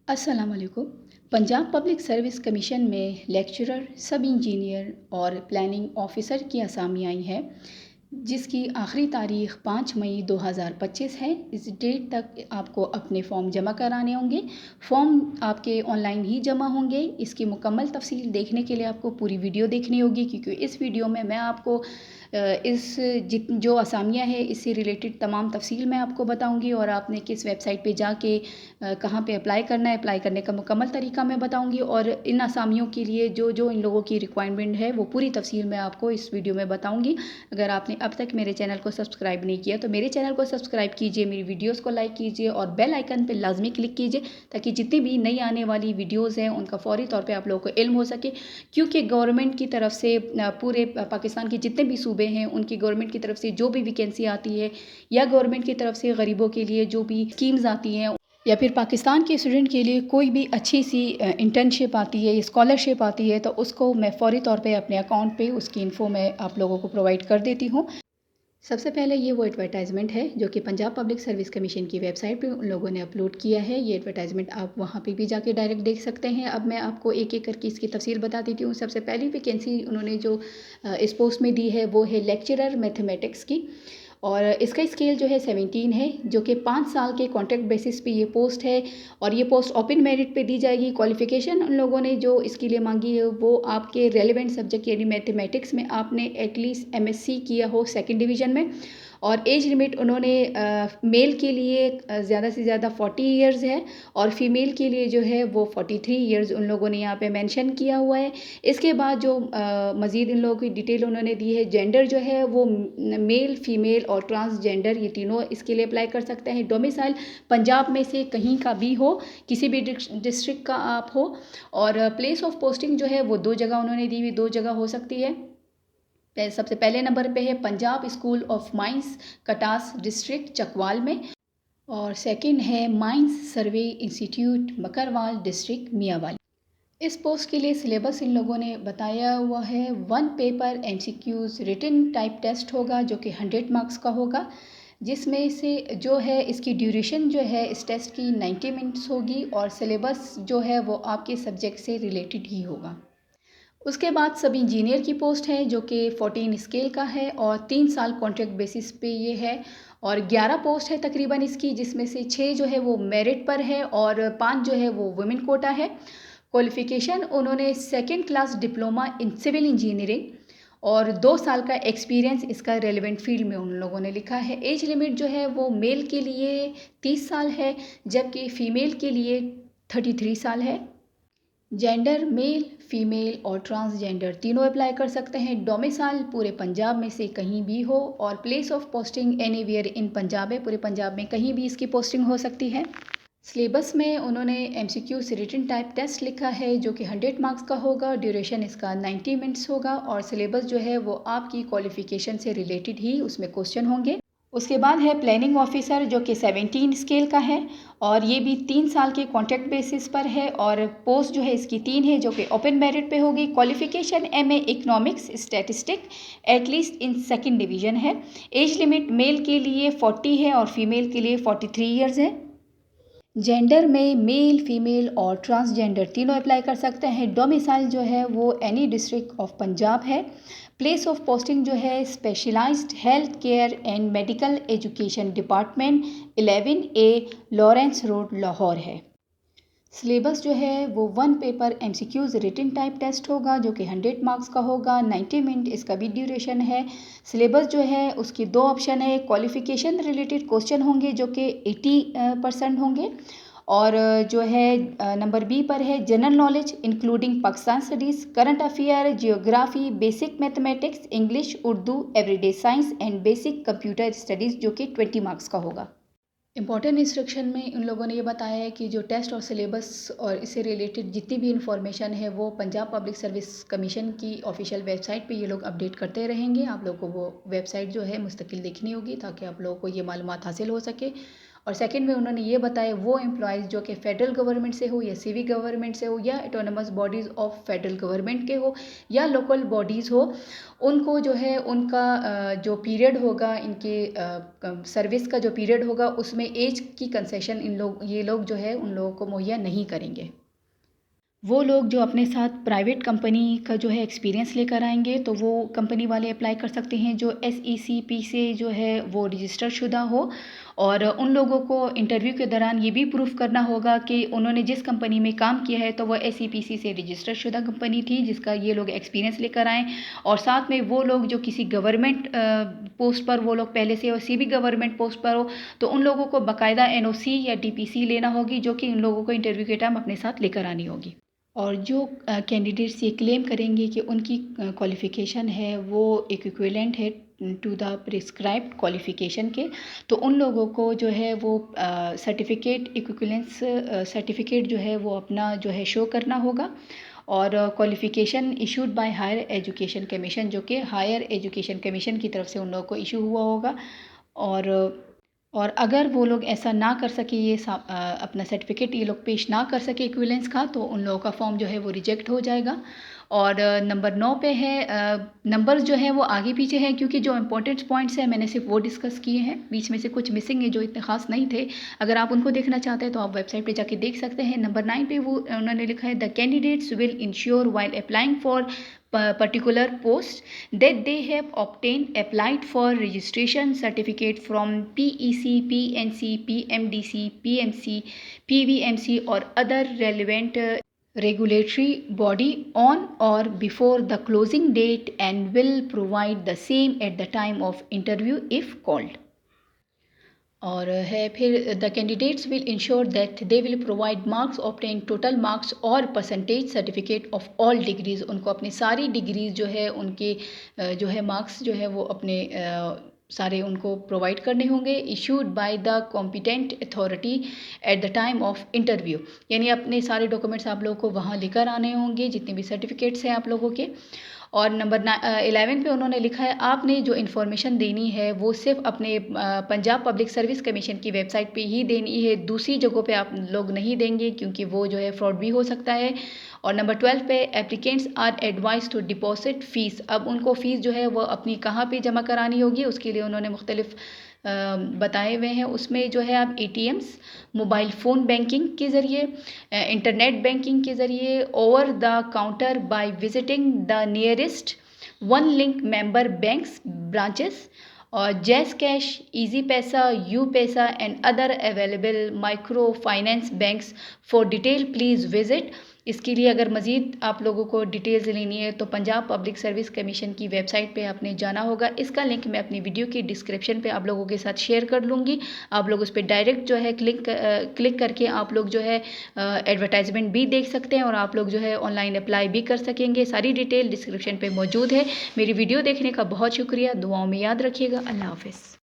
अस्सलाम वालेकुम। Punjab public service commission में लेक्चरर, सब इंजीनियर और प्लानिंग ऑफिसर की असामियाँ आई हैं, जिसकी आखिरी तारीख़ 5 मई 2025 है। इस डेट तक आपको अपने फ़ॉर्म जमा कराने होंगे। फ़ॉर्म आपके ऑनलाइन ही जमा होंगे। इसकी मुकम्मल तफ़सील देखने के लिए आपको पूरी वीडियो देखनी होगी, क्योंकि इस वीडियो में मैं आपको जो असामियाँ हैं इससे रिलेटेड तमाम तफ़सील मैं आपको बताऊंगी, और आपने किस वेबसाइट पे जाके कहाँ पे अप्लाई करना है, अप्लाई करने का मुकम्मल तरीका मैं बताऊंगी, और इन असामियों के लिए जो जो इन लोगों की रिक्वायरमेंट है वो पूरी तफ़सील मैं आपको इस वीडियो में बताऊंगी। अगर आपने अब तक मेरे चैनल को सब्सक्राइब नहीं किया तो मेरे चैनल को सब्सक्राइब कीजिए, मेरी वीडियोज़ को लाइक कीजिए और बेल आइकन पर लाजमी क्लिक कीजिए, ताकि जितनी भी नई आने वाली वीडियोज़ हैं उनका फ़ौरी तौर पर आप लोगों को इल्म हो सके। क्योंकि गवर्नमेंट की तरफ से पूरे पाकिस्तान के जितने भी सूबे हैं उनकी गवर्नमेंट की तरफ से जो भी वैकेंसी आती है, या गवर्नमेंट की तरफ से गरीबों के लिए जो भी स्कीम्स आती हैं, या फिर पाकिस्तान के स्टूडेंट के लिए कोई भी अच्छी सी इंटर्नशिप आती है, स्कॉलरशिप आती है, तो उसको मैं फ़ौरी तौर पे अपने अकाउंट पे उसकी इन्फ़ो मैं आप लोगों को प्रोवाइड कर देती हूँ। सबसे पहले ये वो एडवर्टाइजमेंट है जो कि पंजाब पब्लिक सर्विस कमीशन की वेबसाइट पे उन लोगों ने अपलोड किया है। ये एडवर्टाइजमेंट आप वहाँ पे भी जाके डायरेक्ट देख सकते हैं। अब मैं आपको एक एक करके इसकी तफसील बता देती हूँ। सबसे पहली वैकेंसी उन्होंने जो इस पोस्ट में दी है वो है लेक्चरर मैथमेटिक्स की, और इसका स्केल जो है 17 है, जो कि 5 साल के कॉन्ट्रैक्ट बेसिस पे ये पोस्ट है, और ये पोस्ट ओपन मेरिट पे दी जाएगी। क्वालिफ़िकेशन उन लोगों ने जो इसके लिए मांगी है वो आपके रेलिवेंट सब्जेक्ट यानी मैथमेटिक्स में आपने एटलीस्ट एमएससी किया हो सेकंड डिवीज़न में, और एज लिमिट उन्होंने मेल के लिए ज़्यादा से ज़्यादा 40 इयर्स है, और फीमेल के लिए जो है वो 43 इयर्स उन लोगों ने यहाँ पे मेंशन किया हुआ है। इसके बाद जो मज़ीद इन लोगों की डिटेल उन्होंने दी है, जेंडर जो है वो मेल, फीमेल और ट्रांसजेंडर ये तीनों इसके लिए अप्लाई कर सकते हैं। डोमिसाइल पंजाब में से कहीं का भी हो, किसी भी डिस्ट्रिक्ट का आप हो, और प्लेस ऑफ पोस्टिंग जो है वो 2 जगह उन्होंने दी हुई, 2 जगह हो सकती है। सबसे पहले नंबर पे है Punjab school of mines, Katas district Chakwal में, और सेकंड है mines survey institute, Makarwal district Mianwali. इस पोस्ट के लिए सिलेबस इन लोगों ने बताया हुआ है 1 paper MCQs written type test होगा, जो कि 100 मार्क्स का होगा, जिसमें से जो है इसकी ड्यूरेशन जो है इस टेस्ट की 90 मिनट्स होगी, और सिलेबस जो है वो आपके सब्जेक्ट से रिलेटेड ही होगा। उसके बाद सब इंजीनियर की पोस्ट है, जो कि 14 स्केल का है, और 3 साल कॉन्ट्रैक्ट बेसिस पे ये है, और 11 पोस्ट है तकरीबन इसकी, जिसमें से 6 जो है वो मेरिट पर है और 5 जो है वो वुमेन कोटा है। क्वालिफ़िकेशन उन्होंने second class diploma in civil engineering और 2 साल का एक्सपीरियंस इसका रेलेवेंट फील्ड में उन लोगों ने लिखा है। एज लिमिट जो है वो मेल के लिए 30 साल है, जबकि फ़ीमेल के लिए 33 साल है। जेंडर मेल, फीमेल और ट्रांसजेंडर तीनों अप्लाई कर सकते हैं। डोमिसाइल पूरे पंजाब में से कहीं भी हो, और place of posting anywhere in Punjab है, पूरे पंजाब में कहीं भी इसकी पोस्टिंग हो सकती है। सिलेबस में उन्होंने एमसीक्यू से रिटन टाइप टेस्ट लिखा है, जो कि 100 मार्क्स का होगा, ड्यूरेशन इसका 90 मिनट्स होगा, और सिलेबस जो है वो आपकी क्वालिफ़िकेशन से रिलेटेड ही उसमें क्वेश्चन होंगे। उसके बाद है प्लानिंग ऑफिसर, जो कि 17 स्केल का है, और ये भी 3 साल के कॉन्ट्रैक्ट बेसिस पर है, और पोस्ट जो है इसकी 3 है, जो कि ओपन मेरिट पे होगी। Qualification MA economics statistic at least in second division है। एज लिमिट मेल के लिए 40 है और फीमेल के लिए 43 इयर्स है। जेंडर में मेल, फीमेल और ट्रांसजेंडर तीनों अप्लाई कर सकते हैं। डोमिसाइल जो है वो एनी डिस्ट्रिक्ट ऑफ पंजाब है। प्लेस ऑफ पोस्टिंग जो है specialized health care and medical education department 11A Lawrence road Lahore है। सिलेबस जो है वो 1 paper MCQs written type test होगा, जो कि 100 मार्क्स का होगा, 90 मिनट इसका भी ड्यूरेशन है। सिलेबस जो है उसकी 2 ऑप्शन है। क्वालिफ़िकेशन रिलेटेड क्वेश्चन होंगे जो कि 80% होंगे, और जो है नंबर बी पर है general knowledge including Pakistan studies, current affair, geography, basic mathematics, English, Urdu, everyday science and basic computer studies, जो कि 20 मार्क्स का होगा। इम्पॉर्टेंट इंस्ट्रक्शन में इन लोगों ने ये बताया है कि जो टेस्ट और सिलेबस और इससे रिलेटेड जितनी भी इंफॉर्मेशन है वो पंजाब पब्लिक सर्विस कमीशन की ऑफिशियल वेबसाइट पे ये लोग अपडेट करते रहेंगे। आप लोगों को वो वेबसाइट जो है मुस्तकिल देखनी होगी, ताकि आप लोगों को ये मालूमात हासिल हो सके, और सेकंड में उन्होंने ये बताया वो एम्प्लॉयज़ जो कि फ़ेडरल गवर्नमेंट से हो या सिविक गवर्नमेंट से हो या autonomous bodies of federal government के हो या लोकल बॉडीज़ हो, उनको जो है उनका जो पीरियड होगा इनके सर्विस का जो पीरियड होगा उसमें एज की कंसेशन ये लोग जो है उन लोगों को मुहैया नहीं करेंगे। वो लोग जो अपने साथ प्राइवेट कंपनी का जो है एक्सपीरियंस लेकर आएंगे तो वो कंपनी वाले अप्लाई कर सकते हैं जो SECP से जो है वो रजिस्टर शुदा हो। और उन लोगों को इंटरव्यू के दौरान ये भी प्रूफ करना होगा कि उन्होंने जिस कंपनी में काम किया है तो वह SEPC से रजिस्टर शुदा कंपनी थी जिसका ये लोग एक्सपीरियंस लेकर आएँ। और साथ में वो लोग जो किसी गवर्नमेंट पोस्ट पर वो लोग पहले से और सिविक गवर्नमेंट पोस्ट पर हो तो उन लोगों को बाकायदा NOC या DPC लेना होगी जो कि उन लोगों को इंटरव्यू के टाइम अपने साथ लेकर आनी होगी। और जो कैंडिडेट्स ये क्लेम करेंगे कि उनकी क्वालिफ़िकेशन है वो इक्विवेलेंट है टू द प्रिस्क्राइब्ड क्वालिफ़िकेशन के, तो उन लोगों को जो है वो सर्टिफिकेट इक्विवेलेंस सर्टिफिकेट जो है वो अपना जो है शो करना होगा। और qualification issued by higher education commission जो कि हायर एजुकेशन कमीशन की तरफ से उन लोगों को इशू हुआ होगा। और अगर वो लोग ऐसा ना कर सके अपना सर्टिफिकेट ये लोग पेश ना कर सके इक्विवेलेंस का तो उन लोगों का फॉर्म जो है वो रिजेक्ट हो जाएगा। और नंबर 9 पे है नंबर्स जो है वो आगे पीछे हैं क्योंकि जो इंपॉर्टेंट पॉइंट्स हैं मैंने सिर्फ वो डिस्कस किए हैं, बीच में से कुछ मिसिंग है जो इतने खास नहीं थे। अगर आप उनको देखना चाहते हैं तो आप वेबसाइट पे जाके देख सकते हैं। नंबर 9 पे वो उन्होंने लिखा है the candidates will ensure while applying for particular post that they have obtained applied for registration certificate from PEC, PNC, PMDC, PMC, PVMC or other relevant regulatory body on or before the closing date and will provide the same at the time of interview if called। और है फिर the candidates will ensure that they will provide marks obtain total marks और percentage certificate of all degrees. उनको अपनी सारी degrees जो है उनके जो है मार्क्स जो है वो अपने सारे उनको प्रोवाइड करने होंगे। Issued by the competent authority at the time of interview, यानी अपने सारे डॉक्यूमेंट्स आप लोगों को वहाँ लेकर आने होंगे जितने भी सर्टिफिकेट्स हैं आप लोगों के। और नंबर 11 पे उन्होंने लिखा है आपने जो इन्फॉर्मेशन देनी है वो सिर्फ अपने पंजाब पब्लिक सर्विस कमीशन की वेबसाइट पे ही देनी है, दूसरी जगहों पे आप लोग नहीं देंगे क्योंकि वो जो है फ्रॉड भी हो सकता है। और नंबर 12 पे applicants are advise to deposit fees, अब उनको फ़ीस जो है वो अपनी कहाँ पे जमा करानी होगी उसके लिए उन्होंने मुख्तलिफ बताए हुए हैं। उसमें जो है आप ATMs, मोबाइल फ़ोन बैंकिंग के ज़रिए, इंटरनेट बैंकिंग के ज़रिए, over the counter by visiting the nearest one link member banks branches और जैज़ कैश, ईजी पैसा, यू पैसा and other available micro finance banks. For detail please visit. इसके लिए अगर मज़ीद आप लोगों को डिटेल्स लेनी है तो पंजाब पब्लिक सर्विस कमीशन की वेबसाइट पे आपने जाना होगा। इसका लिंक मैं अपनी वीडियो की डिस्क्रिप्शन पे आप लोगों के साथ शेयर कर लूँगी। आप लोग उस पर डायरेक्ट जो है क्लिक करके आप लोग जो है एडवर्टाइजमेंट भी देख सकते हैं और आप लोग जो है ऑनलाइन अप्लाई भी कर सकेंगे। सारी डिटेल डिस्क्रिप्शन पर मौजूद है। मेरी वीडियो देखने का बहुत शुक्रिया, दुआओं में याद रखिएगा। अल्लाह हाफ़िज़।